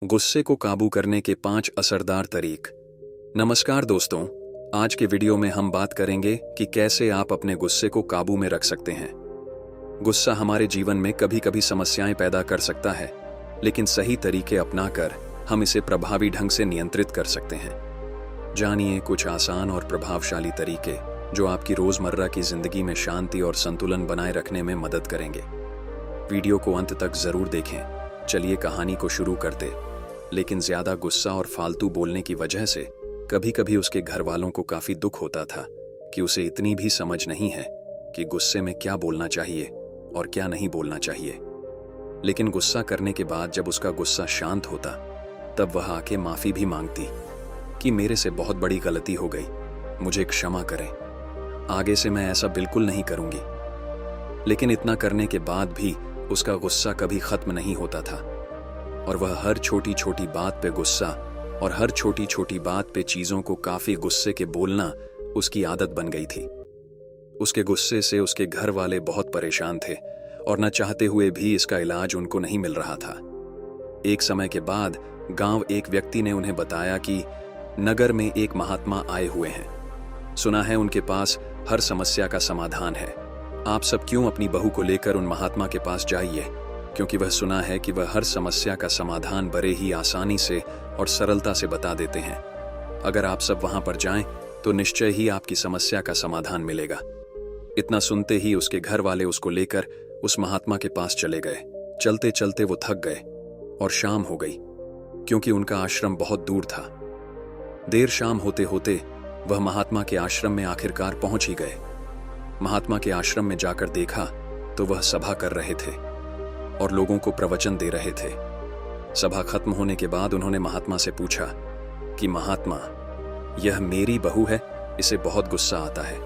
गुस्से को काबू करने के 5 असरदार तरीक। नमस्कार दोस्तों, आज के वीडियो में हम बात करेंगे कि कैसे आप अपने गुस्से को काबू में रख सकते हैं। गुस्सा हमारे जीवन में कभी कभी समस्याएं पैदा कर सकता है, लेकिन सही तरीके अपनाकर हम इसे प्रभावी ढंग से नियंत्रित कर सकते हैं। जानिए कुछ आसान और प्रभावशाली तरीके जो आपकी रोजमर्रा की जिंदगी में शांति और संतुलन बनाए रखने में मदद करेंगे। वीडियो को अंत तक जरूर देखें। चलिए कहानी को शुरू करते। लेकिन ज्यादा गुस्सा और फालतू बोलने की वजह से कभी कभी उसके घर वालों को काफी दुख होता था कि उसे इतनी भी समझ नहीं है कि गुस्से में क्या बोलना चाहिए और क्या नहीं बोलना चाहिए। लेकिन गुस्सा करने के बाद जब उसका गुस्सा शांत होता, तब वह आके माफी भी मांगती कि मेरे से बहुत बड़ी गलती हो गई, मुझे क्षमा करें, आगे से मैं ऐसा बिल्कुल नहीं करूंगी। लेकिन इतना करने के बाद भी उसका गुस्सा कभी खत्म नहीं होता था और वह हर छोटी छोटी बात पे गुस्सा और हर छोटी छोटी बात पे चीजों को काफी गुस्से के बोलना उसकी आदत बन गई थी। उसके गुस्से से उसके घर वाले बहुत परेशान थे और न चाहते हुए भी इसका इलाज उनको नहीं मिल रहा था। एक समय के बाद गांव एक व्यक्ति ने उन्हें बताया कि नगर में एक महात्मा आए हुए हैं। सुना है उनके पास हर समस्या का समाधान है। आप सब क्यों अपनी बहू को लेकर उन महात्मा के पास जाइए, क्योंकि वह सुना है कि वह हर समस्या का समाधान बड़े ही आसानी से और सरलता से बता देते हैं। अगर आप सब वहां पर जाएं तो निश्चय ही आपकी समस्या का समाधान मिलेगा। इतना सुनते ही उसके घर वाले उसको लेकर उस महात्मा के पास चले गए। चलते चलते वो थक गए और शाम हो गई, क्योंकि उनका आश्रम बहुत दूर था। देर शाम होते होते वह महात्मा के आश्रम में आखिरकार पहुंच ही गए। महात्मा के आश्रम में जाकर देखा तो वह सभा कर रहे थे और लोगों को प्रवचन दे रहे थे। सभा खत्म होने के बाद उन्होंने महात्मा से पूछा कि महात्मा, यह मेरी बहू है, इसे बहुत गुस्सा आता है,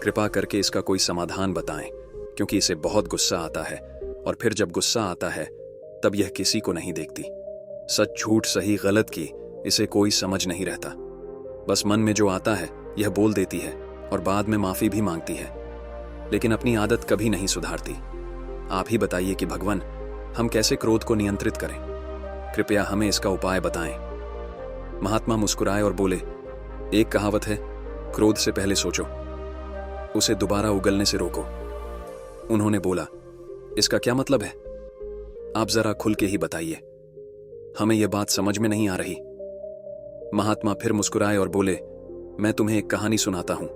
कृपा करके इसका कोई समाधान बताएं, क्योंकि इसे बहुत गुस्सा आता है और फिर जब गुस्सा आता है तब यह किसी को नहीं देखती। सच झूठ सही गलत की इसे कोई समझ नहीं रहता। बस मन में जो आता है यह बोल देती है और बाद में माफी भी मांगती है, लेकिन अपनी आदत कभी नहीं सुधारती। आप ही बताइए कि भगवान, हम कैसे क्रोध को नियंत्रित करें? कृपया हमें इसका उपाय बताएं। महात्मा मुस्कुराए और बोले, एक कहावत है, क्रोध से पहले सोचो, उसे दोबारा उगलने से रोको। उन्होंने बोला, इसका क्या मतलब है? आप जरा खुल के ही बताइए, हमें यह बात समझ में नहीं आ रही। महात्मा फिर मुस्कुराए और बोले, मैं तुम्हें एक कहानी सुनाता हूं।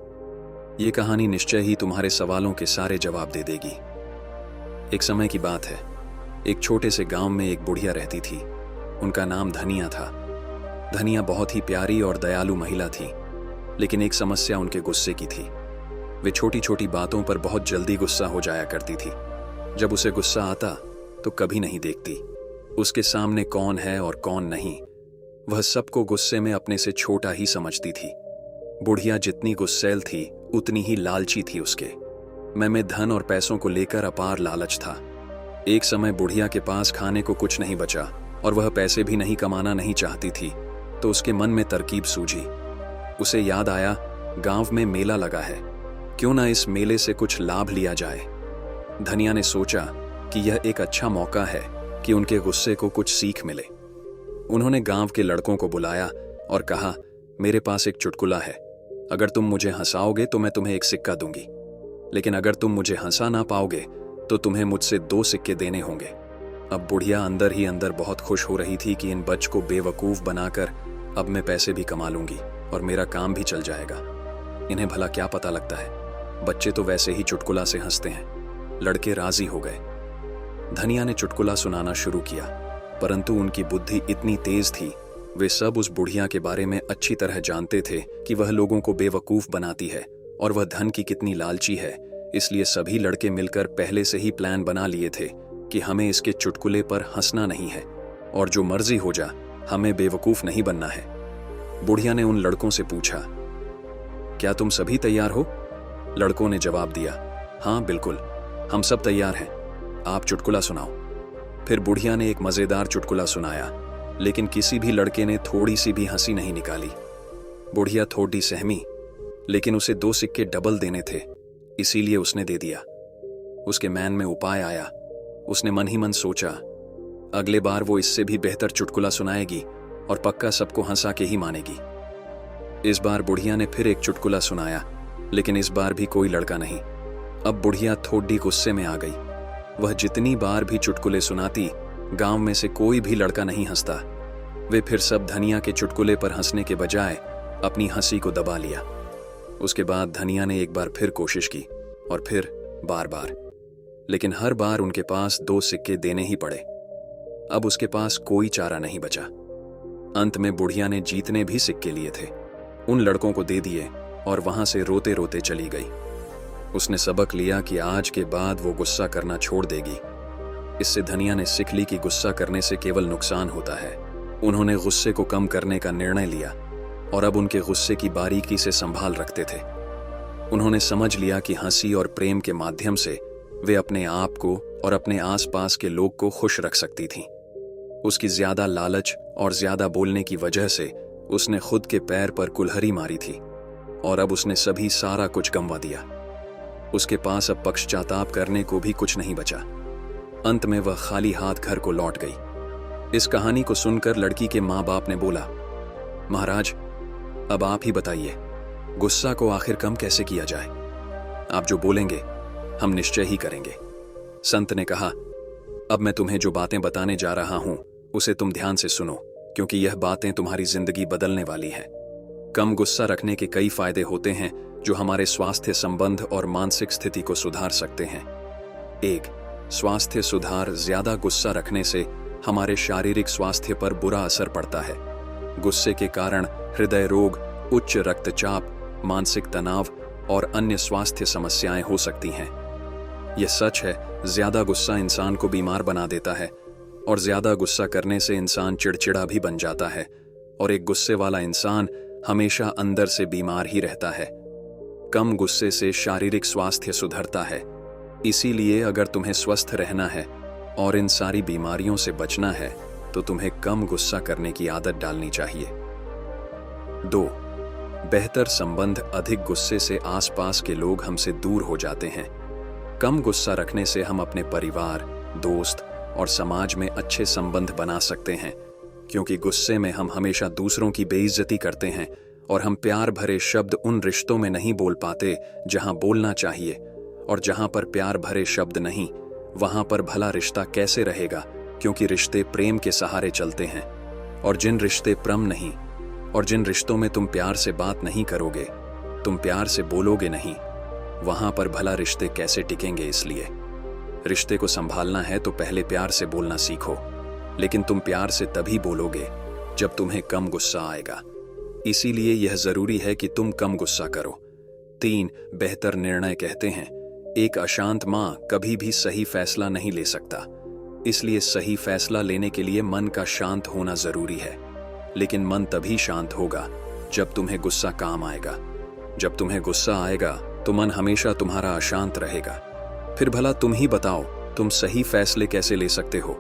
यह कहानी निश्चय ही तुम्हारे सवालों के सारे जवाब दे देगी। एक समय की बात है, एक छोटे से गांव में एक बुढ़िया रहती थी। उनका नाम धनिया था। धनिया बहुत ही प्यारी और दयालु महिला थी, लेकिन एक समस्या उनके गुस्से की थी। वे छोटी छोटी बातों पर बहुत जल्दी गुस्सा हो जाया करती थी। जब उसे गुस्सा आता तो कभी नहीं देखती उसके सामने कौन है और कौन नहीं। वह सबको गुस्से में अपने से छोटा ही समझती थी। बुढ़िया जितनी गुस्सैल थी उतनी ही लालची थी। उसके मन में धन और पैसों को लेकर अपार लालच था। एक समय बुढ़िया के पास खाने को कुछ नहीं बचा और वह पैसे भी नहीं कमाना नहीं चाहती थी, तो उसके मन में तरकीब सूझी। उसे याद आया, गांव में मेला लगा है, क्यों ना इस मेले से कुछ लाभ लिया जाए। धनिया ने सोचा कि यह एक अच्छा मौका है कि उनके गुस्से को कुछ सीख मिले। उन्होंने गांव के लड़कों को बुलाया और कहा, मेरे पास एक चुटकुला है, अगर तुम मुझे हंसाओगे तो मैं तुम्हें एक सिक्का दूंगी, लेकिन अगर तुम मुझे हंसा ना पाओगे तो तुम्हें मुझसे 2 सिक्के देने होंगे। अब बुढ़िया अंदर ही अंदर बहुत खुश हो रही थी कि इन बच्च को बेवकूफ बनाकर अब मैं पैसे भी कमा लूंगी और मेरा काम भी चल जाएगा। इन्हें भला क्या पता लगता है, बच्चे तो वैसे ही चुटकुला से हंसते हैं। लड़के राजी हो गए। धनिया ने चुटकुला सुनाना शुरू किया, परंतु उनकी बुद्धि इतनी तेज थी, वे सब उस बुढ़िया के बारे में अच्छी तरह जानते थे कि वह लोगों को बेवकूफ बनाती है और वह धन की कितनी लालची है। इसलिए सभी लड़के मिलकर पहले से ही प्लान बना लिए थे कि हमें इसके चुटकुले पर हंसना नहीं है और जो मर्जी हो जा, हमें बेवकूफ नहीं बनना है। बुढ़िया ने उन लड़कों से पूछा, क्या तुम सभी तैयार हो? लड़कों ने जवाब दिया, हाँ बिल्कुल, हम सब तैयार हैं, आप चुटकुला सुनाओ। फिर बुढ़िया ने एक मजेदार चुटकुला सुनाया, लेकिन किसी भी लड़के ने थोड़ी सी भी हंसी नहीं निकाली। बुढ़िया थोड़ी सहमी, लेकिन उसे 2 सिक्के डबल देने थे, इसीलिए उसने दे दिया। उसके मन में उपाय आया। उसने मन ही मन सोचा, अगले बार वो इससे भी बेहतर चुटकुला सुनाएगी और पक्का सबको हंसा के ही मानेगी। इस बार बुढ़िया ने फिर एक चुटकुला सुनाया, लेकिन इस बार भी कोई लड़का नहीं। अब बुढ़िया थोड़ी गुस्से में आ गई। वह जितनी बार भी चुटकुले सुनाती, गांव में से कोई भी लड़का नहीं हंसता। वे फिर सब धनिया के चुटकुले पर हंसने के बजाय अपनी हंसी को दबा लिया। उसके बाद धनिया ने एक बार फिर कोशिश की और फिर बार बार, लेकिन हर बार उनके पास 2 सिक्के देने ही पड़े। अब उसके पास कोई चारा नहीं बचा। अंत में बुढ़िया ने जीतने भी सिक्के लिए थे, उन लड़कों को दे दिए और वहां से रोते रोते चली गई। उसने सबक लिया कि आज के बाद वो गुस्सा करना छोड़ देगी। इससे धनिया ने सीख ली कि गुस्सा करने से केवल नुकसान होता है। उन्होंने गुस्से को कम करने का निर्णय लिया और अब उनके गुस्से की बारीकी से संभाल रखते थे। उन्होंने समझ लिया कि हंसी और प्रेम के माध्यम से वे अपने आप को और अपने आसपास के लोग को खुश रख सकती थीं। उसकी ज्यादा लालच और ज्यादा बोलने की वजह से उसने खुद के पैर पर कुल्हाड़ी मारी थी और अब उसने सभी सारा कुछ गंवा दिया। उसके पास अब पश्चाताप करने को भी कुछ नहीं बचा। अंत में वह खाली हाथ घर को लौट गई। इस कहानी को सुनकर लड़की के माँ बाप ने बोला, महाराज अब आप ही बताइए, गुस्सा को आखिर कम कैसे किया जाए? आप जो बोलेंगे हम निश्चय ही करेंगे। संत ने कहा, अब मैं तुम्हें जो बातें बताने जा रहा हूं उसे तुम ध्यान से सुनो, क्योंकि यह बातें तुम्हारी जिंदगी बदलने वाली हैं। कम गुस्सा रखने के कई फायदे होते हैं जो हमारे स्वास्थ्य संबंध और मानसिक स्थिति को सुधार सकते हैं। 1. स्वास्थ्य सुधार। ज्यादा गुस्सा रखने से हमारे शारीरिक स्वास्थ्य पर बुरा असर पड़ता है। गुस्से के कारण हृदय रोग, उच्च रक्तचाप, मानसिक तनाव और अन्य स्वास्थ्य समस्याएं हो सकती हैं। यह सच है, ज्यादा गुस्सा इंसान को बीमार बना देता है और ज्यादा गुस्सा करने से इंसान चिड़चिड़ा भी बन जाता है और एक गुस्से वाला इंसान हमेशा अंदर से बीमार ही रहता है। कम गुस्से से शारीरिक स्वास्थ्य सुधरता है। इसीलिए अगर तुम्हें स्वस्थ रहना है और इन सारी बीमारियों से बचना है तो तुम्हें कम गुस्सा करने की आदत डालनी चाहिए। 2. बेहतर संबंध। अधिक गुस्से से आसपास के लोग हमसे दूर हो जाते हैं। कम गुस्सा रखने से हम अपने परिवार, दोस्त और समाज में अच्छे संबंध बना सकते हैं, क्योंकि गुस्से में हम हमेशा दूसरों की बेइज्जती करते हैं और हम प्यार भरे शब्द उन रिश्तों में नहीं बोल पाते जहां बोलना चाहिए, और जहां पर प्यार भरे शब्द नहीं वहां पर भला रिश्ता कैसे रहेगा, क्योंकि रिश्ते प्रेम के सहारे चलते हैं। और जिन रिश्ते प्रेम नहीं और जिन रिश्तों में तुम प्यार से बात नहीं करोगे, तुम प्यार से बोलोगे नहीं, वहां पर भला रिश्ते कैसे टिकेंगे? इसलिए रिश्ते को संभालना है तो पहले प्यार से बोलना सीखो, लेकिन तुम प्यार से तभी बोलोगे जब तुम्हें कम गुस्सा आएगा। इसीलिए यह जरूरी है कि तुम कम गुस्सा करो। 3. बेहतर निर्णय। कहते हैं, एक अशांत मां कभी भी सही फैसला नहीं ले सकता, इसलिए सही फैसला लेने के लिए मन का शांत होना जरूरी है। लेकिन मन तभी शांत होगा जब तुम्हें गुस्सा काम आएगा। जब तुम्हें गुस्सा आएगा तो मन हमेशा तुम्हारा अशांत रहेगा। फिर भला तुम ही बताओ, तुम सही फैसले कैसे ले सकते हो?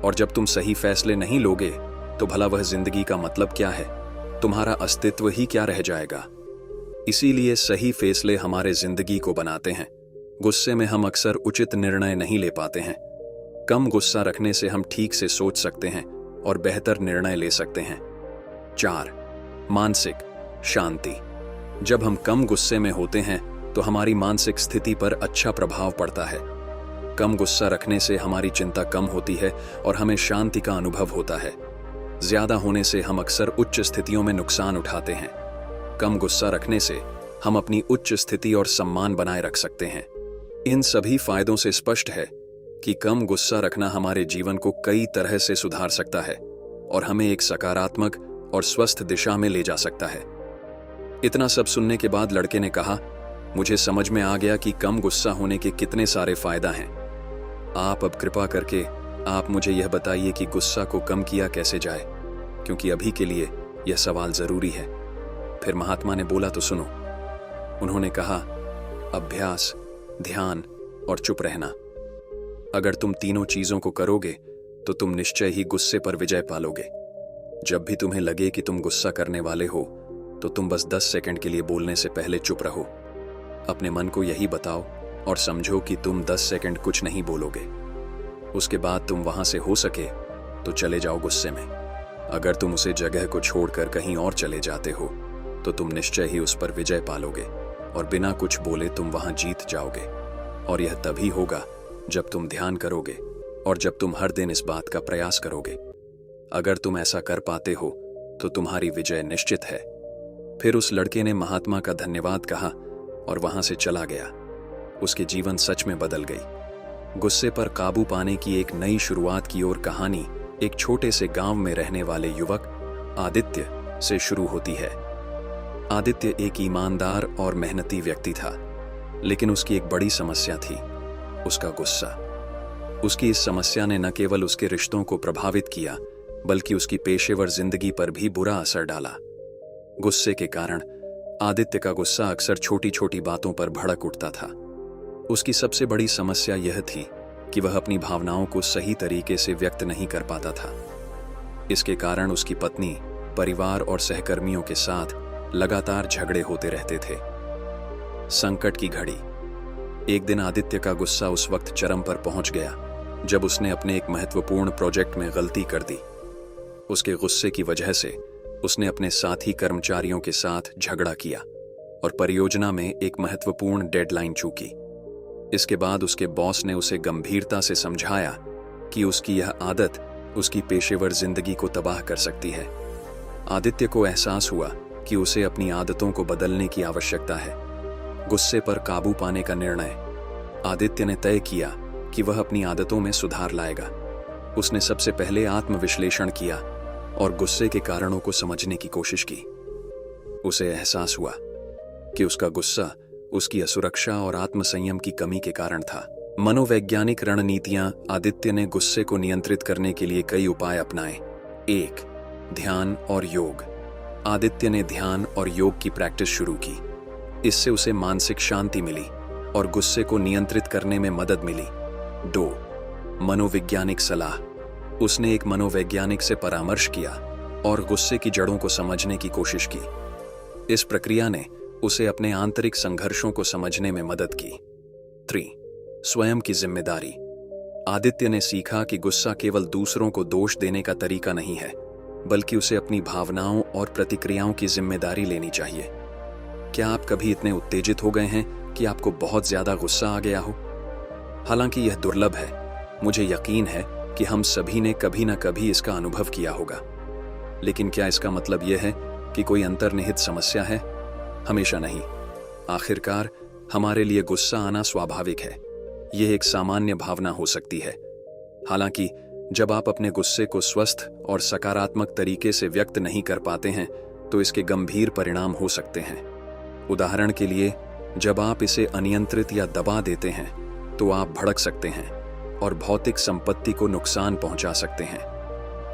और जब तुम सही फैसले नहीं लोगे तो भला वह जिंदगी का मतलब क्या है? तुम्हारा अस्तित्व ही क्या रह जाएगा? इसीलिए सही फैसले हमारे जिंदगी को बनाते हैं। गुस्से में हम अक्सर उचित निर्णय नहीं ले पाते हैं। कम गुस्सा रखने से हम ठीक से सोच सकते हैं और बेहतर निर्णय ले सकते हैं। 4. मानसिक शांति। जब हम कम गुस्से में होते हैं तो हमारी मानसिक स्थिति पर अच्छा प्रभाव पड़ता है। कम गुस्सा रखने से हमारी चिंता कम होती है और हमें शांति का अनुभव होता है। ज्यादा होने से हम अक्सर उच्च स्थितियों में नुकसान उठाते हैं। कम गुस्सा रखने से हम अपनी उच्च स्थिति और सम्मान बनाए रख सकते हैं। इन सभी फायदों से स्पष्ट है कि कम गुस्सा रखना हमारे जीवन को कई तरह से सुधार सकता है और हमें एक सकारात्मक और स्वस्थ दिशा में ले जा सकता है। इतना सब सुनने के बाद लड़के ने कहा, मुझे समझ में आ गया कि कम गुस्सा होने के कितने सारे फायदा हैं। आप अब कृपा करके आप मुझे यह बताइए कि गुस्सा को कम किया कैसे जाए, क्योंकि अभी के लिए यह सवाल जरूरी है। फिर महात्मा ने बोला, तो सुनो। उन्होंने कहा, अभ्यास, ध्यान और चुप रहना। अगर तुम तीनों चीजों को करोगे तो तुम निश्चय ही गुस्से पर विजय पालोगे। जब भी तुम्हें लगे कि तुम गुस्सा करने वाले हो तो तुम बस 10 सेकंड के लिए बोलने से पहले चुप रहो। अपने मन को यही बताओ और समझो कि तुम 10 सेकंड कुछ नहीं बोलोगे। उसके बाद तुम वहां से हो सके तो चले जाओ गुस्से में। अगर तुम उसे जगह को छोड़कर कहीं और चले जाते हो तो तुम निश्चय ही उस पर विजय पालोगे और बिना कुछ बोले तुम वहां जीत जाओगे। और यह तभी होगा जब तुम ध्यान करोगे और जब तुम हर दिन इस बात का प्रयास करोगे। अगर तुम ऐसा कर पाते हो तो तुम्हारी विजय निश्चित है। फिर उस लड़के ने महात्मा का धन्यवाद कहा और वहां से चला गया। उसके जीवन सच में बदल गई। गुस्से पर काबू पाने की एक नई शुरुआत की ओर कहानी एक छोटे से गांव में रहने वाले युवक आदित्य से शुरू होती है। आदित्य एक ईमानदार और मेहनती व्यक्ति था, लेकिन उसकी एक बड़ी समस्या थी, उसका गुस्सा। उसकी इस समस्या ने न केवल उसके रिश्तों को प्रभावित किया बल्कि उसकी पेशेवर जिंदगी पर भी बुरा असर डाला। गुस्से के कारण आदित्य का गुस्सा अक्सर छोटी छोटी बातों पर भड़क उठता था। उसकी सबसे बड़ी समस्या यह थी कि वह अपनी भावनाओं को सही तरीके से व्यक्त नहीं कर पाता था। इसके कारण उसकी पत्नी, परिवार और सहकर्मियों के साथ लगातार झगड़े होते रहते थे। संकट की घड़ी। एक दिन आदित्य का गुस्सा उस वक्त चरम पर पहुंच गया जब उसने अपने एक महत्वपूर्ण प्रोजेक्ट में गलती कर दी। उसके गुस्से की वजह से उसने अपने साथी कर्मचारियों के साथ झगड़ा किया और परियोजना में एक महत्वपूर्ण डेडलाइन चूकी। इसके बाद उसके बॉस ने उसे गंभीरता से समझाया कि उसकी यह आदत उसकी पेशेवर जिंदगी को तबाह कर सकती है। आदित्य को एहसास हुआ कि उसे अपनी आदतों को बदलने की आवश्यकता है। गुस्से पर काबू पाने का निर्णय। आदित्य ने तय किया कि वह अपनी आदतों में सुधार लाएगा। उसने सबसे पहले आत्मविश्लेषण किया और गुस्से के कारणों को समझने की कोशिश की। उसे एहसास हुआ कि उसका गुस्सा उसकी असुरक्षा और आत्मसंयम की कमी के कारण था। मनोवैज्ञानिक रणनीतियां। आदित्य ने गुस्से को नियंत्रित करने के लिए कई उपाय अपनाए। 1. ध्यान और योग। आदित्य ने ध्यान और योग की प्रैक्टिस शुरू की। इससे उसे मानसिक शांति मिली और गुस्से को नियंत्रित करने में मदद मिली। 2. मनोवैज्ञानिक सलाह। उसने एक मनोवैज्ञानिक से परामर्श किया और गुस्से की जड़ों को समझने की कोशिश की। इस प्रक्रिया ने उसे अपने आंतरिक संघर्षों को समझने में मदद की। 3. स्वयं की जिम्मेदारी। आदित्य ने सीखा कि गुस्सा केवल दूसरों को दोष देने का तरीका नहीं है, बल्कि उसे अपनी भावनाओं और प्रतिक्रियाओं की जिम्मेदारी लेनी चाहिए। क्या आप कभी इतने उत्तेजित हो गए हैं कि आपको बहुत ज्यादा गुस्सा आ गया हो? हालांकि यह दुर्लभ है, मुझे यकीन है कि हम सभी ने कभी न कभी इसका अनुभव किया होगा। लेकिन क्या इसका मतलब यह है कि कोई अंतर्निहित समस्या है? हमेशा नहीं। आखिरकार हमारे लिए गुस्सा आना स्वाभाविक है। यह एक सामान्य भावना हो सकती है। हालांकि जब आप अपने गुस्से को स्वस्थ और सकारात्मक तरीके से व्यक्त नहीं कर पाते हैं तो इसके गंभीर परिणाम हो सकते हैं। उदाहरण के लिए, जब आप इसे अनियंत्रित या दबा देते हैं तो आप भड़क सकते हैं और भौतिक संपत्ति को नुकसान पहुंचा सकते हैं।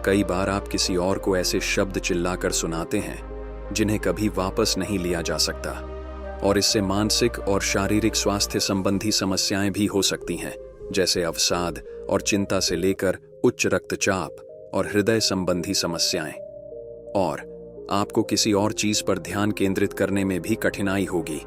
कई बार आप किसी और को ऐसे शब्द चिल्लाकर सुनाते हैं जिन्हें कभी वापस नहीं लिया जा सकता, और इससे मानसिक और शारीरिक स्वास्थ्य संबंधी समस्याएं भी हो सकती हैं, जैसे अवसाद और चिंता से लेकर उच्च रक्तचाप और हृदय संबंधी समस्याएं। और आपको किसी और चीज पर ध्यान केंद्रित करने में भी कठिनाई होगी,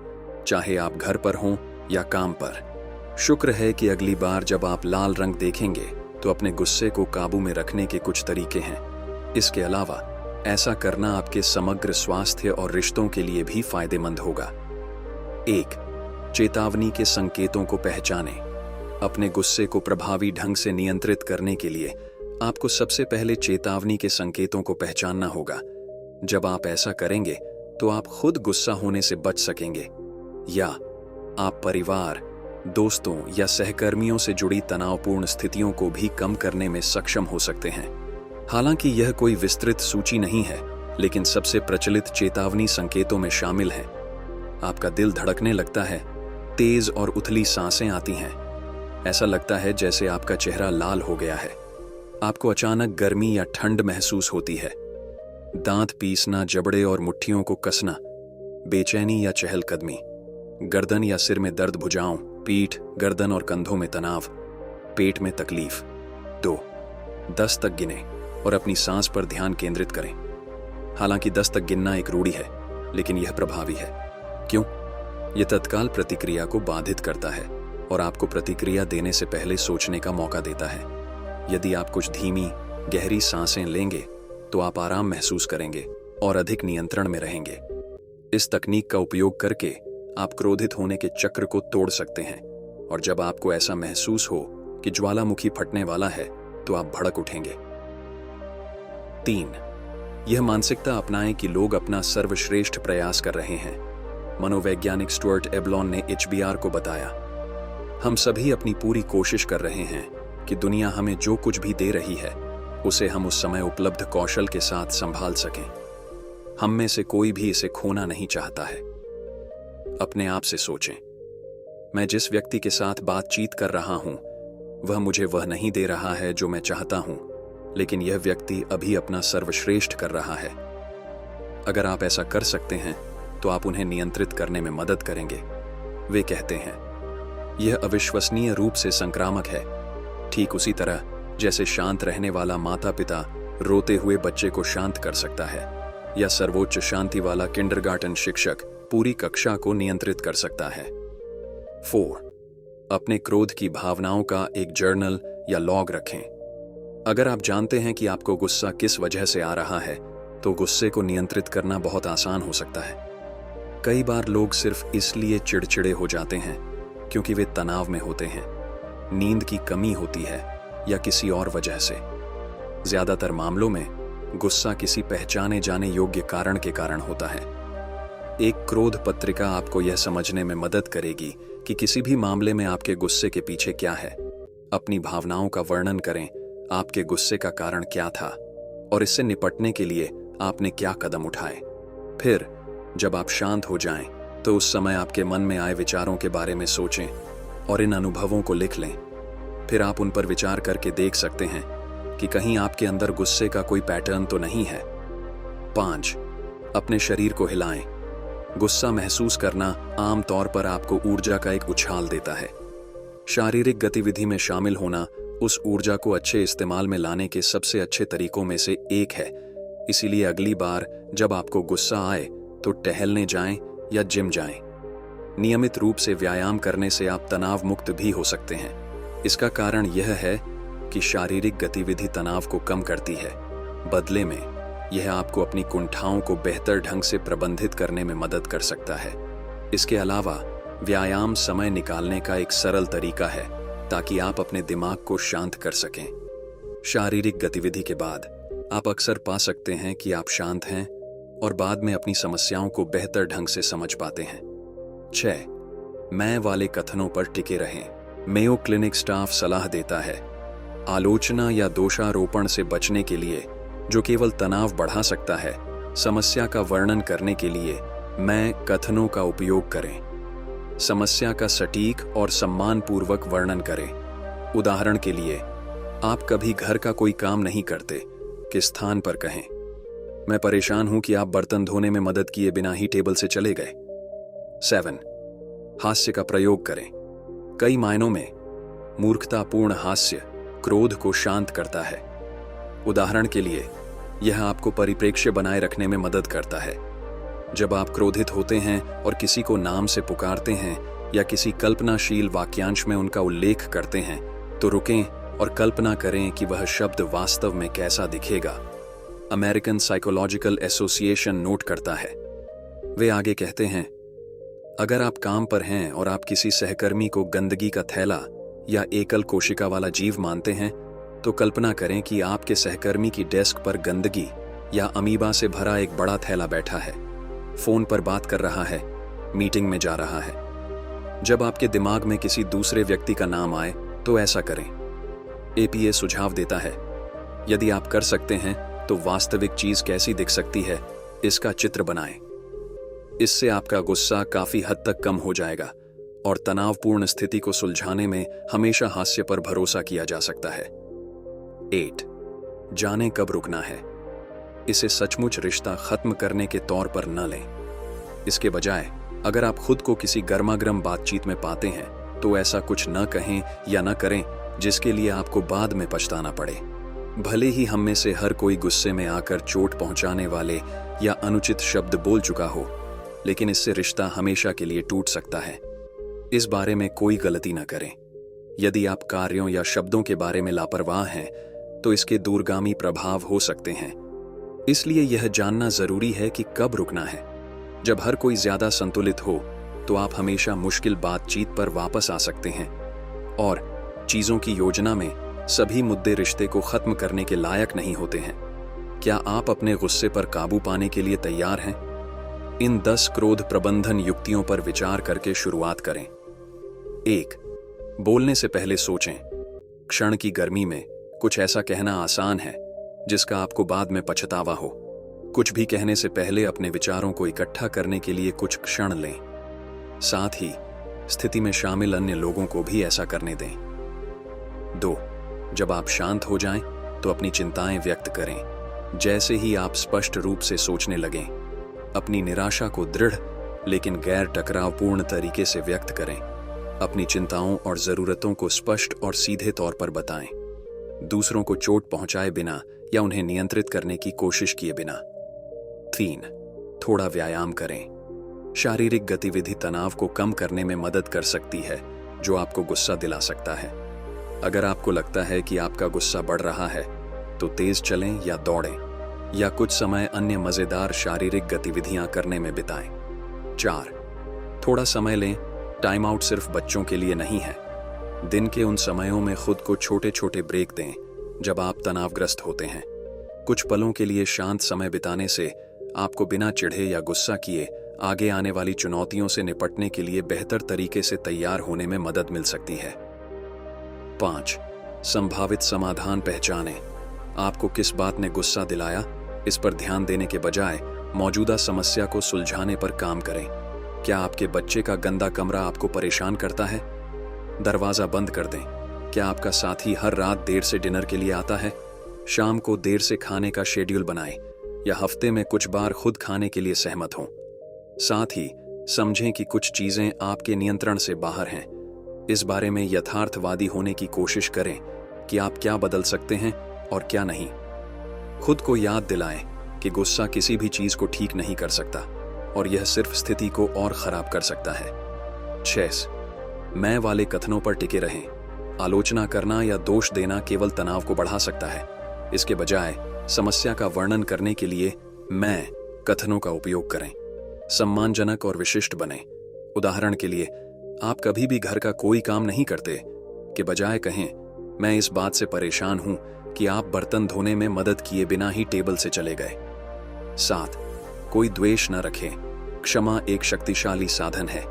चाहे आप घर पर हों या काम पर। शुक्र है कि अगली बार जब आप लाल रंग देखेंगे तो अपने गुस्से को काबू में रखने के कुछ तरीके हैं। इसके अलावा ऐसा करना आपके समग्र स्वास्थ्य और रिश्तों के लिए भी फायदेमंद होगा। 1. चेतावनी के संकेतों को पहचानें। अपने गुस्से को प्रभावी ढंग से नियंत्रित करने के लिए आपको सबसे पहले चेतावनी के संकेतों को पहचानना होगा। जब आप ऐसा करेंगे तो आप खुद गुस्सा होने से बच सकेंगे, या आप परिवार, दोस्तों या सहकर्मियों से जुड़ी तनावपूर्ण स्थितियों को भी कम करने में सक्षम हो सकते हैं। हालांकि यह कोई विस्तृत सूची नहीं है, लेकिन सबसे प्रचलित चेतावनी संकेतों में शामिल हैं। आपका दिल धड़कने लगता है, तेज और उथली सांसें आती हैं, ऐसा लगता है जैसे आपका चेहरा लाल हो गया है, आपको अचानक गर्मी या ठंड महसूस होती है, दांत पीसना, जबड़े और मुट्ठियों को कसना, बेचैनी या चहलकदमी, गर्दन या सिर में दर्द, भुजाओं, पीठ, गर्दन और कंधों में तनाव, पेट में तकलीफ। 2. 10 तक गिने और अपनी सांस पर ध्यान केंद्रित करें। हालांकि 10 तक गिनना एक रूढ़ी है, लेकिन यह प्रभावी है। क्यों? यह तत्काल प्रतिक्रिया को बाधित करता है और आपको प्रतिक्रिया देने से पहले सोचने का मौका देता है। यदि आप कुछ धीमी गहरी सांसें लेंगे तो आप आराम महसूस करेंगे और अधिक नियंत्रण में रहेंगे। इस तकनीक का उपयोग करके आप क्रोधित होने के चक्र को तोड़ सकते हैं, और जब आपको ऐसा महसूस हो कि ज्वालामुखी फटने वाला है तो आप भड़क उठेंगे। 3. यह मानसिकता अपनाएं कि लोग अपना सर्वश्रेष्ठ प्रयास कर रहे हैं। मनोवैज्ञानिक स्टुअर्ट एबलॉन ने HBR को बताया, हम सभी अपनी पूरी कोशिश कर रहे हैं कि दुनिया हमें जो कुछ भी दे रही है उसे हम उस समय उपलब्ध कौशल के साथ संभाल सकें। हम में से कोई भी इसे खोना नहीं चाहता है। अपने आप से सोचें, मैं जिस व्यक्ति के साथ बातचीत कर रहा हूं वह मुझे वह नहीं दे रहा है जो मैं चाहता हूं, लेकिन यह व्यक्ति अभी अपना सर्वश्रेष्ठ कर रहा है। अगर आप ऐसा कर सकते हैं तो आप उन्हें नियंत्रित करने में मदद करेंगे। वे कहते हैं, यह अविश्वसनीय रूप से संक्रामक है, ठीक उसी तरह जैसे शांत रहने वाला माता पिता रोते हुए बच्चे को शांत कर सकता है, या सर्वोच्च शांति वाला किंडरगार्टन शिक्षक पूरी कक्षा को नियंत्रित कर सकता है। 4. अपने क्रोध की भावनाओं का एक जर्नल या लॉग रखें। अगर आप जानते हैं कि आपको गुस्सा किस वजह से आ रहा है तो गुस्से को नियंत्रित करना बहुत आसान हो सकता है। कई बार लोग सिर्फ इसलिए चिड़चिड़े हो जाते हैं क्योंकि वे तनाव में होते हैं, नींद की कमी होती है या किसी और वजह से। ज्यादातर मामलों में गुस्सा किसी पहचाने जाने योग्य कारण के कारण होता है। एक क्रोध पत्रिका आपको यह समझने में मदद करेगी कि किसी भी मामले में आपके गुस्से के पीछे क्या है। अपनी भावनाओं का वर्णन करें, आपके गुस्से का कारण क्या था और इससे निपटने के लिए आपने क्या कदम उठाए। फिर जब आप शांत हो जाएं, तो उस समय आपके मन में आए विचारों के बारे में सोचें और इन अनुभवों को लिख लें। फिर आप उन पर विचार करके देख सकते हैं कि कहीं आपके अंदर गुस्से का कोई पैटर्न तो नहीं है। 5. अपने शरीर को हिलाएं। गुस्सा महसूस करना आमतौर पर आपको ऊर्जा का एक उछाल देता है। शारीरिक गतिविधि में शामिल होना उस ऊर्जा को अच्छे इस्तेमाल में लाने के सबसे अच्छे तरीकों में से एक है। इसीलिए अगली बार जब आपको गुस्सा आए तो टहलने जाएं या जिम जाएं। नियमित रूप से व्यायाम करने से आप तनाव मुक्त भी हो सकते हैं। इसका कारण यह है कि शारीरिक गतिविधि तनाव को कम करती है। बदले में यह आपको अपनी कुंठाओं को बेहतर ढंग से प्रबंधित करने में मदद कर सकता है। इसके अलावा व्यायाम समय निकालने का एक सरल तरीका है ताकि आप अपने दिमाग को शांत कर सकें। शारीरिक गतिविधि के बाद आप अक्सर पा सकते हैं कि आप शांत हैं और बाद में अपनी समस्याओं को बेहतर ढंग से समझ पाते हैं। 6. मैं वाले कथनों पर टिके रहें। मेयो क्लिनिक स्टाफ सलाह देता है, आलोचना या दोषारोपण से बचने के लिए, जो केवल तनाव बढ़ा सकता है, समस्या का वर्णन करने के लिए मैं कथनों का उपयोग करें। समस्या का सटीक और सम्मानपूर्वक वर्णन करें। उदाहरण के लिए, आप कभी घर का कोई काम नहीं करते के स्थान पर कहें, मैं परेशान हूं कि आप बर्तन धोने में मदद किए बिना ही टेबल से चले गए। 7. हास्य का प्रयोग करें। कई मायनों में मूर्खतापूर्ण हास्य क्रोध को शांत करता है। उदाहरण के लिए, यह आपको परिप्रेक्ष्य बनाए रखने में मदद करता है। जब आप क्रोधित होते हैं और किसी को नाम से पुकारते हैं या किसी कल्पनाशील वाक्यांश में उनका उल्लेख करते हैं, तो रुकें और कल्पना करें कि वह शब्द वास्तव में कैसा दिखेगा। अमेरिकन साइकोलॉजिकल एसोसिएशन नोट करता है। वे आगे कहते हैं, अगर आप काम पर हैं और आप किसी सहकर्मी को गंदगी का थैला या एकल कोशिका वाला जीव मानते हैं, तो कल्पना करें कि आपके सहकर्मी की डेस्क पर गंदगी या अमीबा से भरा एक बड़ा थैला बैठा है, फोन पर बात कर रहा है, मीटिंग में जा रहा है। जब आपके दिमाग में किसी दूसरे व्यक्ति का नाम आए तो ऐसा करें। APA सुझाव देता है, यदि आप कर सकते हैं तो वास्तविक चीज कैसी दिख सकती है, इसका चित्र बनाएं। इससे आपका गुस्सा काफी हद तक कम हो जाएगा और तनावपूर्ण स्थिति को सुलझाने में हमेशा हास्य पर भरोसा किया जा सकता है। 8. जाने कब रुकना है। इसे सचमुच रिश्ता खत्म करने के तौर पर न लें। इसके बजाय अगर आप खुद को किसी गर्मागर्म बातचीत में पाते हैं तो ऐसा कुछ न कहें या न करें जिसके लिए आपको बाद में पछताना पड़े। भले ही हम में से हर कोई गुस्से में आकर चोट पहुंचाने वाले या अनुचित शब्द बोल चुका हो, लेकिन इससे रिश्ता हमेशा के लिए टूट सकता है। इस बारे में कोई गलती न करें। यदि आप कार्यों या शब्दों के बारे में लापरवाह हैं तो इसके दूरगामी प्रभाव हो सकते हैं। इसलिए यह जानना जरूरी है कि कब रुकना है। जब हर कोई ज्यादा संतुलित हो तो आप हमेशा मुश्किल बातचीत पर वापस आ सकते हैं और चीजों की योजना में सभी मुद्दे रिश्ते को खत्म करने के लायक नहीं होते हैं। क्या आप अपने गुस्से पर काबू पाने के लिए तैयार हैं? इन 10 क्रोध प्रबंधन युक्तियों पर विचार करके शुरुआत करें। 1. बोलने से पहले सोचें। क्षण की गर्मी में कुछ ऐसा कहना आसान है जिसका आपको बाद में पछतावा हो। कुछ भी कहने से पहले अपने विचारों को इकट्ठा करने के लिए कुछ क्षण लें। साथ ही स्थिति में शामिल अन्य लोगों को भी ऐसा करने दें। 2. जब आप शांत हो जाएं तो अपनी चिंताएं व्यक्त करें। जैसे ही आप स्पष्ट रूप से सोचने लगें, अपनी निराशा को दृढ़ लेकिन गैर टकरावपूर्ण तरीके से व्यक्त करें। अपनी चिंताओं और जरूरतों को स्पष्ट और सीधे तौर पर बताएं, दूसरों को चोट पहुंचाए बिना या उन्हें नियंत्रित करने की कोशिश किए बिना। 3. थोड़ा व्यायाम करें। शारीरिक गतिविधि तनाव को कम करने में मदद कर सकती है, जो आपको गुस्सा दिला सकता है। अगर आपको लगता है कि आपका गुस्सा बढ़ रहा है तो तेज चलें या दौड़ें या कुछ समय अन्य मजेदार शारीरिक गतिविधियां करने में बिताएं। 4. थोड़ा समय लें। टाइम आउट सिर्फ बच्चों के लिए नहीं है। दिन के उन समयों में खुद को छोटे छोटे ब्रेक दें जब आप तनावग्रस्त होते हैं। कुछ पलों के लिए शांत समय बिताने से आपको बिना चिढ़े या गुस्सा किए आगे आने वाली चुनौतियों से निपटने के लिए बेहतर तरीके से तैयार होने में मदद मिल सकती है। 5. संभावित समाधान पहचानें। आपको किस बात ने गुस्सा दिलाया, इस पर ध्यान देने के बजाय मौजूदा समस्या को सुलझाने पर काम करें। क्या आपके बच्चे का गंदा कमरा आपको परेशान करता है? दरवाजा बंद कर दें। क्या आपका साथी हर रात देर से डिनर के लिए आता है? शाम को देर से खाने का शेड्यूल बनाएं या हफ्ते में कुछ बार खुद खाने के लिए सहमत हों। साथ ही समझें कि कुछ चीजें आपके नियंत्रण से बाहर हैं। इस बारे में यथार्थवादी होने की कोशिश करें कि आप क्या बदल सकते हैं और क्या नहीं। खुद को याद दिलाएं कि गुस्सा किसी भी चीज को ठीक नहीं कर सकता और यह सिर्फ स्थिति को और खराब कर सकता है। 6. मैं वाले कथनों पर टिके रहें। आलोचना करना या दोष देना केवल तनाव को बढ़ा सकता है। इसके बजाय समस्या का वर्णन करने के लिए मैं कथनों का उपयोग करें। सम्मानजनक और विशिष्ट बने। उदाहरण के लिए, आप कभी भी घर का कोई काम नहीं करते के बजाय कहें, मैं इस बात से परेशान हूं कि आप बर्तन धोने में मदद किए बिना ही टेबल से चले गए। 7. कोई द्वेष न रखें। क्षमा एक शक्तिशाली साधन है।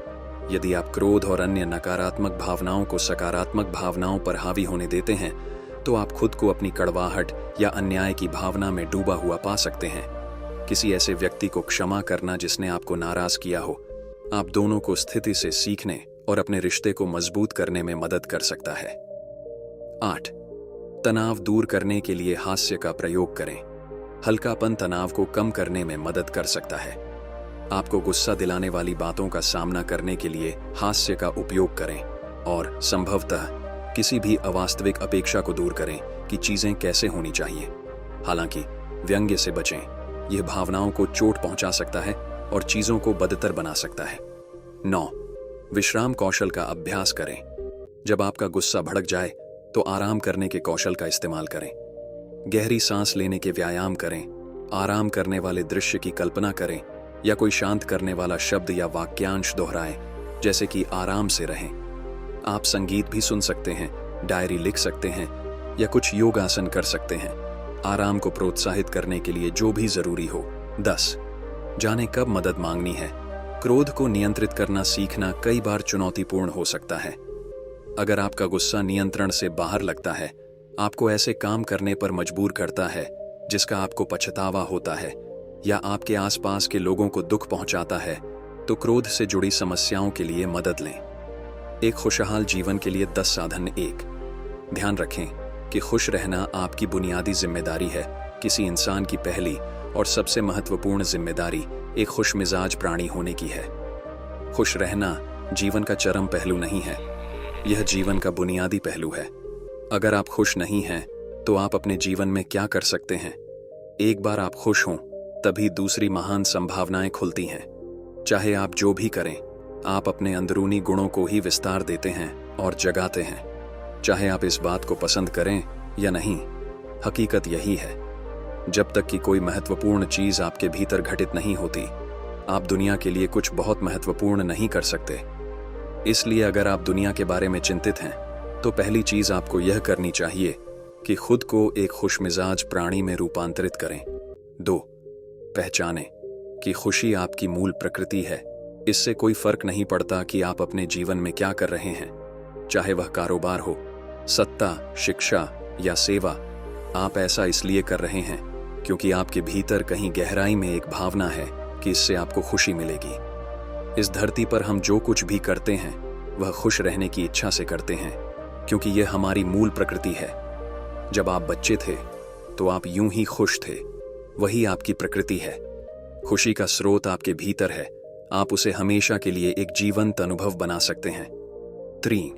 यदि आप क्रोध और अन्य नकारात्मक भावनाओं को सकारात्मक भावनाओं पर हावी होने देते हैं तो आप खुद को अपनी कड़वाहट या अन्याय की भावना में डूबा हुआ पा सकते हैं। किसी ऐसे व्यक्ति को क्षमा करना जिसने आपको नाराज किया हो, आप दोनों को स्थिति से सीखने और अपने रिश्ते को मजबूत करने में मदद कर सकता है। 8. तनाव दूर करने के लिए हास्य का प्रयोग करें। हल्कापन तनाव को कम करने में मदद कर सकता है। आपको गुस्सा दिलाने वाली बातों का सामना करने के लिए हास्य का उपयोग करें और संभवतः किसी भी अवास्तविक अपेक्षा को दूर करें कि चीजें कैसे होनी चाहिए। हालांकि व्यंग्य से बचें, यह भावनाओं को चोट पहुंचा सकता है और चीजों को बदतर बना सकता है। 9. विश्राम कौशल का अभ्यास करें। जब आपका गुस्सा भड़क जाए तो आराम करने के कौशल का इस्तेमाल करें। गहरी सांस लेने के व्यायाम करें, आराम करने वाले दृश्य की कल्पना करें या कोई शांत करने वाला शब्द या वाक्यांश दोहराएं, जैसे कि आराम से रहें। आप संगीत भी सुन सकते हैं, डायरी लिख सकते हैं या कुछ योगासन कर सकते हैं। आराम को प्रोत्साहित करने के लिए जो भी जरूरी हो। 10. जाने कब मदद मांगनी है। क्रोध को नियंत्रित करना सीखना कई बार चुनौतीपूर्ण हो सकता है। अगर आपका गुस्सा नियंत्रण से बाहर लगता है, आपको ऐसे काम करने पर मजबूर करता है जिसका आपको पछतावा होता है या आपके आसपास के लोगों को दुख पहुंचाता है, तो क्रोध से जुड़ी समस्याओं के लिए मदद लें। एक खुशहाल जीवन के लिए 10 साधन। 1. ध्यान रखें कि खुश रहना आपकी बुनियादी जिम्मेदारी है। किसी इंसान की पहली और सबसे महत्वपूर्ण जिम्मेदारी एक खुशमिजाज प्राणी होने की है। खुश रहना जीवन का चरम पहलू नहीं है, यह जीवन का बुनियादी पहलू है। अगर आप खुश नहीं हैं तो आप अपने जीवन में क्या कर सकते हैं? एक बार आप खुश हों तभी दूसरी महान संभावनाएं खुलती हैं। चाहे आप जो भी करें, आप अपने अंदरूनी गुणों को ही विस्तार देते हैं और जगाते हैं। चाहे आप इस बात को पसंद करें या नहीं, हकीकत यही है। जब तक कि कोई महत्वपूर्ण चीज आपके भीतर घटित नहीं होती, आप दुनिया के लिए कुछ बहुत महत्वपूर्ण नहीं कर सकते। इसलिए अगर आप दुनिया के बारे में चिंतित हैं, तो पहली चीज आपको यह करनी चाहिए कि खुद को एक खुशमिजाज प्राणी में रूपांतरित करें। 2. पहचानें कि खुशी आपकी मूल प्रकृति है। इससे कोई फर्क नहीं पड़ता कि आप अपने जीवन में क्या कर रहे हैं, चाहे वह कारोबार हो, सत्ता, शिक्षा या सेवा। आप ऐसा इसलिए कर रहे हैं क्योंकि आपके भीतर कहीं गहराई में एक भावना है कि इससे आपको खुशी मिलेगी। इस धरती पर हम जो कुछ भी करते हैं वह खुश रहने की इच्छा से करते हैं, क्योंकि यह हमारी मूल प्रकृति है। जब आप बच्चे थे तो आप यूं ही खुश थे, वही आपकी प्रकृति है। खुशी का स्रोत आपके भीतर है, आप उसे हमेशा के लिए एक जीवंत अनुभव बना सकते हैं। 3.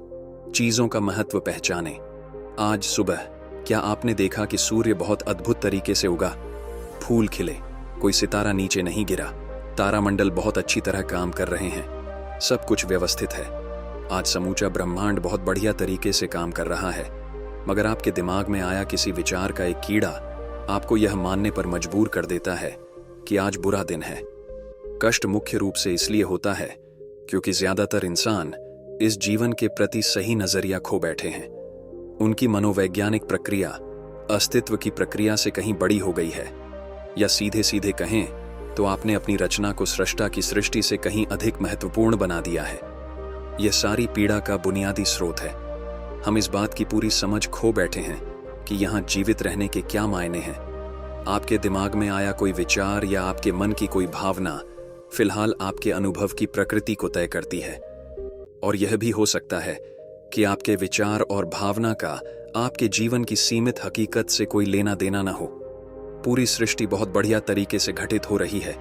चीजों का महत्व पहचानें। आज सुबह क्या आपने देखा कि सूर्य बहुत अद्भुत तरीके से उगा? फूल खिले, कोई सितारा नीचे नहीं गिरा, तारामंडल बहुत अच्छी तरह काम कर रहे हैं, सब कुछ व्यवस्थित है। आज समूचा ब्रह्मांड बहुत बढ़िया तरीके से काम कर रहा है। मगर आपके दिमाग में आया किसी विचार का एक कीड़ा आपको यह मानने पर मजबूर कर देता है कि आज बुरा दिन है। कष्ट मुख्य रूप से इसलिए होता है क्योंकि ज्यादातर इंसान इस जीवन के प्रति सही नजरिया खो बैठे हैं। उनकी मनोवैज्ञानिक प्रक्रिया अस्तित्व की प्रक्रिया से कहीं बड़ी हो गई है, या सीधे सीधे कहें तो आपने अपनी रचना को सृष्टा की सृष्टि से कहीं अधिक महत्वपूर्ण बना दिया है। यह सारी पीड़ा का बुनियादी स्रोत है। हम इस बात की पूरी समझ खो बैठे हैं कि यहाँ जीवित रहने के क्या मायने हैं। आपके दिमाग में आया कोई विचार या आपके मन की कोई भावना फिलहाल आपके अनुभव की प्रकृति को तय करती है। और यह भी हो सकता है कि आपके विचार और भावना का आपके जीवन की सीमित हकीकत से कोई लेना देना ना हो। पूरी सृष्टि बहुत बढ़िया तरीके से घटित हो रही है,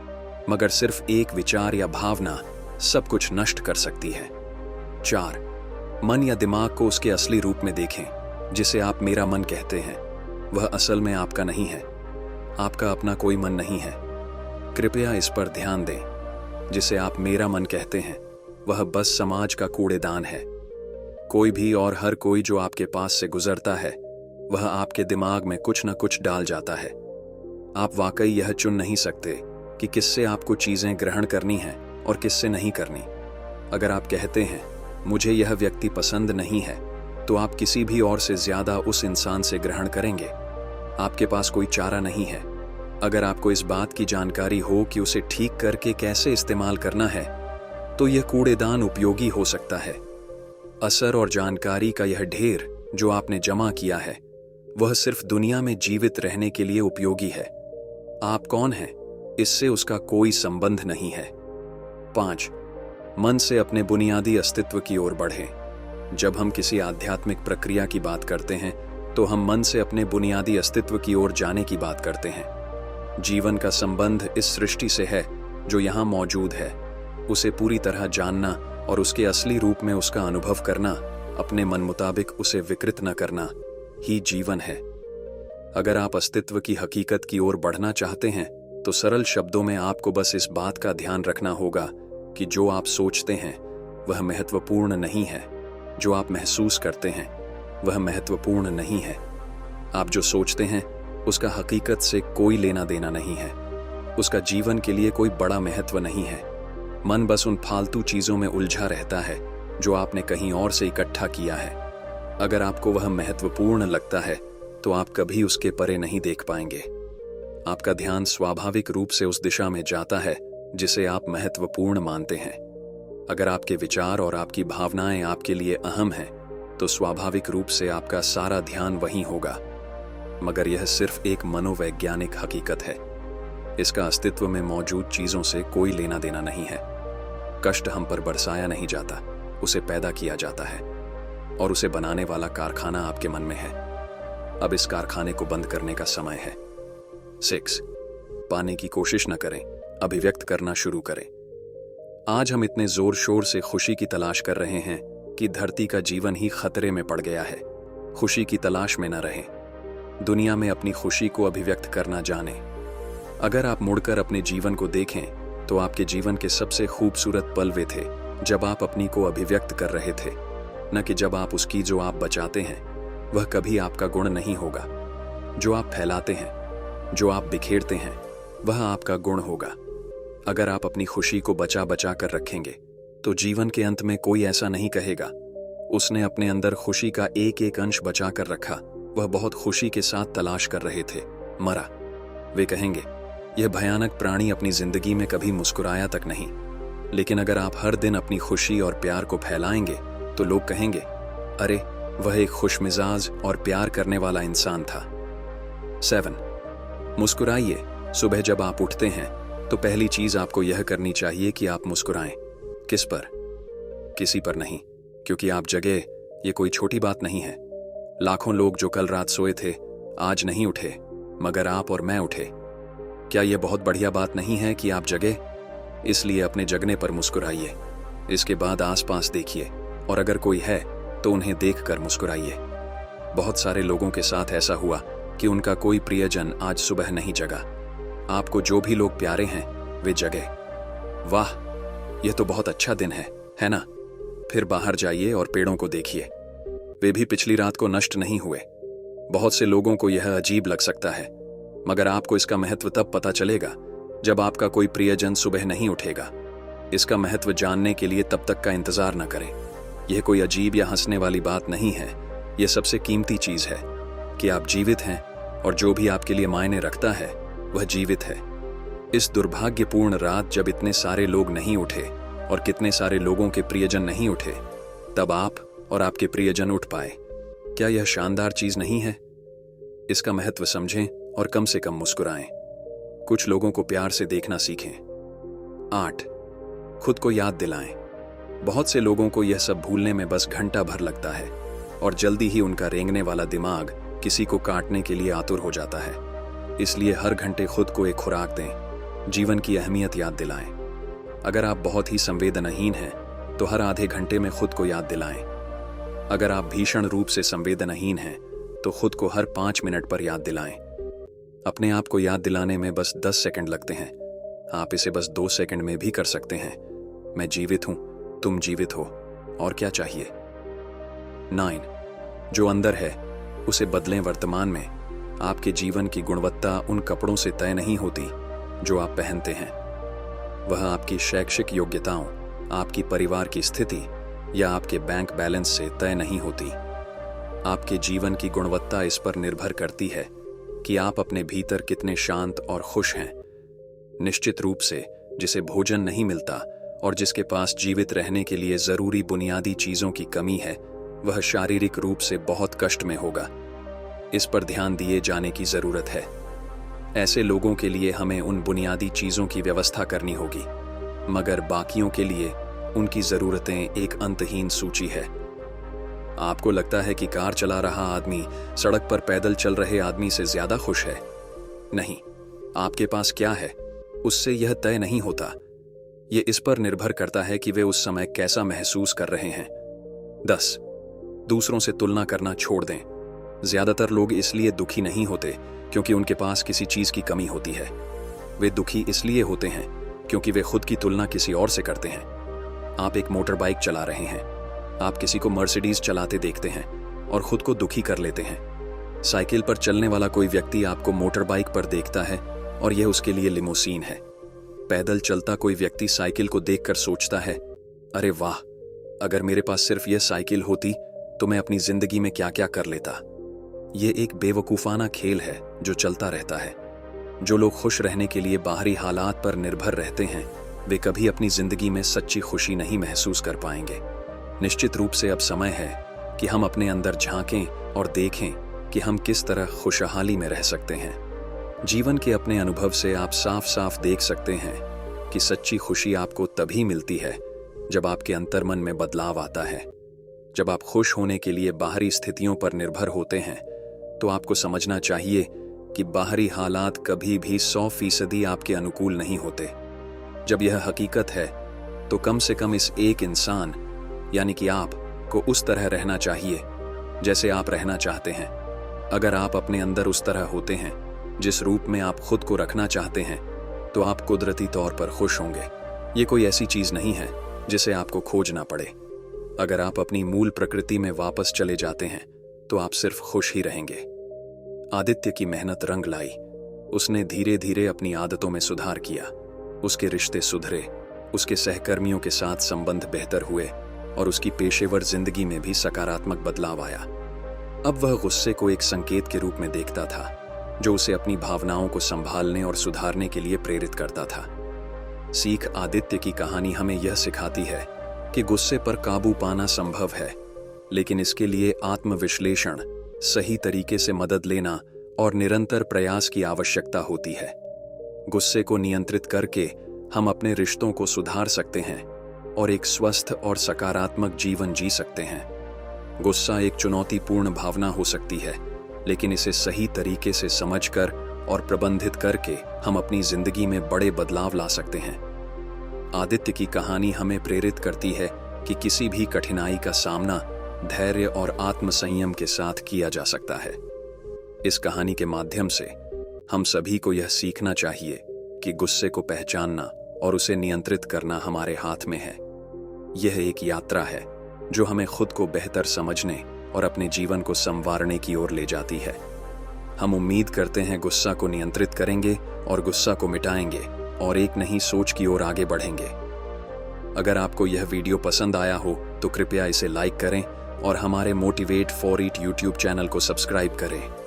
मगर सिर्फ एक विचार या भावना सब कुछ नष्ट कर सकती है। 4. मन या दिमाग को उसके असली रूप में देखें। जिसे आप मेरा मन कहते हैं वह असल में आपका नहीं है। आपका अपना कोई मन नहीं है। कृपया इस पर ध्यान दें। जिसे आप मेरा मन कहते हैं वह बस समाज का कूड़ेदान है। कोई भी और हर कोई जो आपके पास से गुजरता है वह आपके दिमाग में कुछ न कुछ डाल जाता है। आप वाकई यह चुन नहीं सकते कि किससे आपको चीजें ग्रहण करनी है और किससे नहीं करनी। अगर आप कहते हैं मुझे यह व्यक्ति पसंद नहीं है, तो आप किसी भी और से ज्यादा उस इंसान से ग्रहण करेंगे। आपके पास कोई चारा नहीं है। अगर आपको इस बात की जानकारी हो कि उसे ठीक करके कैसे इस्तेमाल करना है, तो यह कूड़ेदान उपयोगी हो सकता है। असर और जानकारी का यह ढेर जो आपने जमा किया है वह सिर्फ दुनिया में जीवित रहने के लिए उपयोगी है। आप कौन हैं, इससे उसका कोई संबंध नहीं है। 5. मन से अपने बुनियादी अस्तित्व की ओर बढ़ें। जब हम किसी आध्यात्मिक प्रक्रिया की बात करते हैं तो हम मन से अपने बुनियादी अस्तित्व की ओर जाने की बात करते हैं। जीवन का संबंध इस सृष्टि से है जो यहाँ मौजूद है। उसे पूरी तरह जानना और उसके असली रूप में उसका अनुभव करना, अपने मन मुताबिक उसे विकृत न करना ही जीवन है। अगर आप अस्तित्व की हकीकत की ओर बढ़ना चाहते हैं तो सरल शब्दों में आपको बस इस बात का ध्यान रखना होगा कि जो आप सोचते हैं वह महत्वपूर्ण नहीं है, जो आप महसूस करते हैं वह महत्वपूर्ण नहीं है। आप जो सोचते हैं उसका हकीकत से कोई लेना देना नहीं है, उसका जीवन के लिए कोई बड़ा महत्व नहीं है। मन बस उन फालतू चीजों में उलझा रहता है जो आपने कहीं और से इकट्ठा किया है। अगर आपको वह महत्वपूर्ण लगता है तो आप कभी उसके परे नहीं देख पाएंगे। आपका ध्यान स्वाभाविक रूप से उस दिशा में जाता है जिसे आप महत्वपूर्ण मानते हैं। अगर आपके विचार और आपकी भावनाएं आपके लिए अहम हैं, तो स्वाभाविक रूप से आपका सारा ध्यान वहीं होगा। मगर यह सिर्फ एक मनोवैज्ञानिक हकीकत है। इसका अस्तित्व में मौजूद चीजों से कोई लेना देना नहीं है। कष्ट हम पर बरसाया नहीं जाता, उसे पैदा किया जाता है, और उसे बनाने वाला कारखाना आपके मन में है। अब इस कारखाने को बंद करने का समय है। 6. पाने की कोशिश न करें, अभिव्यक्त करना शुरू करें। आज हम इतने जोर शोर से खुशी की तलाश कर रहे हैं कि धरती का जीवन ही खतरे में पड़ गया है। खुशी की तलाश में न रहें, दुनिया में अपनी खुशी को अभिव्यक्त करना जानें। अगर आप मुड़कर अपने जीवन को देखें तो आपके जीवन के सबसे खूबसूरत पल वे थे जब आप अपनी को अभिव्यक्त कर रहे थे। न कि जब आप उसकी जो आप बचाते हैं वह कभी आपका गुण नहीं होगा। जो आप फैलाते हैं, जो आप बिखेरते हैं, वह आपका गुण होगा। अगर आप अपनी खुशी को बचा बचा कर रखेंगे तो जीवन के अंत में कोई ऐसा नहीं कहेगा, उसने अपने अंदर खुशी का एक एक अंश बचा कर रखा, वह बहुत खुशी के साथ तलाश कर रहे थे, मरा। वे कहेंगे, यह भयानक प्राणी अपनी जिंदगी में कभी मुस्कुराया तक नहीं। लेकिन अगर आप हर दिन अपनी खुशी और प्यार को फैलाएंगे तो लोग कहेंगे, अरे वह एक खुशमिजाज और प्यार करने वाला इंसान था। 7. मुस्कुराइए। सुबह जब आप उठते हैं तो पहली चीज आपको यह करनी चाहिए कि आप मुस्कुराएं। किस पर? किसी पर नहीं, क्योंकि आप जगे ये कोई छोटी बात नहीं है। लाखों लोग जो कल रात सोए थे आज नहीं उठे, मगर आप और मैं उठे। क्या यह बहुत बढ़िया बात नहीं है कि आप जगे? इसलिए अपने जगने पर मुस्कुराइए। इसके बाद आसपास देखिए और अगर कोई है तो उन्हें देखकर मुस्कुराइए। बहुत सारे लोगों के साथ ऐसा हुआ कि उनका कोई प्रियजन आज सुबह नहीं जगा। आपको जो भी लोग प्यारे हैं वे जगे। वाह, यह तो बहुत अच्छा दिन है ना? फिर बाहर जाइए और पेड़ों को देखिए, वे भी पिछली रात को नष्ट नहीं हुए। बहुत से लोगों को यह अजीब लग सकता है, मगर आपको इसका महत्व तब पता चलेगा जब आपका कोई प्रियजन सुबह नहीं उठेगा। इसका महत्व जानने के लिए तब तक का इंतजार न करें। यह कोई अजीब या हंसने वाली बात नहीं है। यह सबसे कीमती चीज है कि आप जीवित हैं और जो भी आपके लिए मायने रखता है वह जीवित है। इस दुर्भाग्यपूर्ण रात जब इतने सारे लोग नहीं उठे और कितने सारे लोगों के प्रियजन नहीं उठे, तब आप और आपके प्रियजन उठ पाए। क्या यह शानदार चीज नहीं है? इसका महत्व समझें और कम से कम मुस्कुराएं। कुछ लोगों को प्यार से देखना सीखें। 8. खुद को याद दिलाएं। बहुत से लोगों को यह सब भूलने में बस घंटा भर लगता है और जल्दी ही उनका रेंगने वाला दिमाग किसी को काटने के लिए आतुर हो जाता है। इसलिए हर घंटे खुद को एक खुराक दें, जीवन की अहमियत याद दिलाएं। अगर आप बहुत ही संवेदनाहीन हैं तो हर आधे घंटे में खुद को याद दिलाएं। अगर आप भीषण रूप से संवेदनाहीन हैं तो खुद को हर 5 मिनट पर याद दिलाएं। अपने आप को याद दिलाने में बस 10 सेकंड लगते हैं। आप इसे बस 2 सेकंड में भी कर सकते हैं। मैं जीवित हूं, तुम जीवित हो, और क्या चाहिए? 9. जो अंदर है उसे बदलें। वर्तमान में आपके जीवन की गुणवत्ता उन कपड़ों से तय नहीं होती जो आप पहनते हैं। वह आपकी शैक्षिक योग्यताओं, आपकी परिवार की स्थिति या आपके बैंक बैलेंस से तय नहीं होती। आपके जीवन की गुणवत्ता इस पर निर्भर करती है कि आप अपने भीतर कितने शांत और खुश हैं। निश्चित रूप से जिसे भोजन नहीं मिलता और जिसके पास जीवित रहने के लिए जरूरी बुनियादी चीजों की कमी है, वह शारीरिक रूप से बहुत कष्ट में होगा। इस पर ध्यान दिए जाने की जरूरत है। ऐसे लोगों के लिए हमें उन बुनियादी चीजों की व्यवस्था करनी होगी, मगर बाकियों के लिए उनकी जरूरतें एक अंतहीन सूची है। आपको लगता है कि कार चला रहा आदमी सड़क पर पैदल चल रहे आदमी से ज्यादा खुश है? नहीं, आपके पास क्या है उससे यह तय नहीं होता। यह इस पर निर्भर करता है कि वे उस समय कैसा महसूस कर रहे हैं। 10. दूसरों से तुलना करना छोड़ दें। ज्यादातर लोग इसलिए दुखी नहीं होते क्योंकि उनके पास किसी चीज की कमी होती है। वे दुखी इसलिए होते हैं क्योंकि वे खुद की तुलना किसी और से करते हैं। आप एक मोटर बाइक चला रहे हैं, आप किसी को मर्सिडीज चलाते देखते हैं और खुद को दुखी कर लेते हैं। साइकिल पर चलने वाला कोई व्यक्ति आपको मोटर बाइक पर देखता है और यह उसके लिए लिमोसीन है। पैदल चलता कोई व्यक्ति साइकिल को देखकर सोचता है, अरे वाह, अगर मेरे पास सिर्फ यह साइकिल होती तो मैं अपनी जिंदगी में क्या क्या कर लेता। यह एक बेवकूफाना खेल है जो चलता रहता है। जो लोग खुश रहने के लिए बाहरी हालात पर निर्भर रहते हैं, वे कभी अपनी जिंदगी में सच्ची खुशी नहीं महसूस कर पाएंगे। निश्चित रूप से अब समय है कि हम अपने अंदर झांकें और देखें कि हम किस तरह खुशहाली में रह सकते हैं। जीवन के अपने अनुभव से आप साफ साफ देख सकते हैं कि सच्ची खुशी आपको तभी मिलती है जब आपके अंतर्मन में बदलाव आता है। जब आप खुश होने के लिए बाहरी स्थितियों पर निर्भर होते हैं तो आपको समझना चाहिए कि बाहरी हालात कभी भी 100% आपके अनुकूल नहीं होते। जब यह हकीकत है तो कम से कम इस एक इंसान यानी कि आप को उस तरह रहना चाहिए जैसे आप रहना चाहते हैं। अगर आप अपने अंदर उस तरह होते हैं जिस रूप में आप खुद को रखना चाहते हैं तो आप कुदरती तौर पर खुश होंगे। ये कोई ऐसी चीज नहीं है जिसे आपको खोजना पड़े। अगर आप अपनी मूल प्रकृति में वापस चले जाते हैं तो आप सिर्फ खुश ही रहेंगे। आदित्य की मेहनत रंग लाई। उसने धीरे धीरे अपनी आदतों में सुधार किया। उसके रिश्ते सुधरे, उसके सहकर्मियों के साथ संबंध बेहतर हुए और उसकी पेशेवर जिंदगी में भी सकारात्मक बदलाव आया। अब वह गुस्से को एक संकेत के रूप में देखता था जो उसे अपनी भावनाओं को संभालने और सुधारने के लिए प्रेरित करता था। सीख आदित्य की कहानी हमें यह सिखाती है कि गुस्से पर काबू पाना संभव है, लेकिन इसके लिए आत्मविश्लेषण, सही तरीके से मदद लेना और निरंतर प्रयास की आवश्यकता होती है। गुस्से को नियंत्रित करके हम अपने रिश्तों को सुधार सकते हैं और एक स्वस्थ और सकारात्मक जीवन जी सकते हैं। गुस्सा एक चुनौतीपूर्ण भावना हो सकती है, लेकिन इसे सही तरीके से समझकर और प्रबंधित करके हम अपनी जिंदगी में बड़े बदलाव ला सकते हैं। आदित्य की कहानी हमें प्रेरित करती है कि किसी भी कठिनाई का सामना धैर्य और आत्मसंयम के साथ किया जा सकता है। इस कहानी के माध्यम से हम सभी को यह सीखना चाहिए कि गुस्से को पहचानना और उसे नियंत्रित करना हमारे हाथ में है। यह एक यात्रा है जो हमें खुद को बेहतर समझने और अपने जीवन को संवारने की ओर ले जाती है। हम उम्मीद करते हैं गुस्सा को नियंत्रित करेंगे और गुस्सा को मिटाएंगे और एक नई सोच की ओर आगे बढ़ेंगे। अगर आपको यह वीडियो पसंद आया हो तो कृपया इसे लाइक करें और हमारे motivate for it YouTube channel को सब्सक्राइब करें।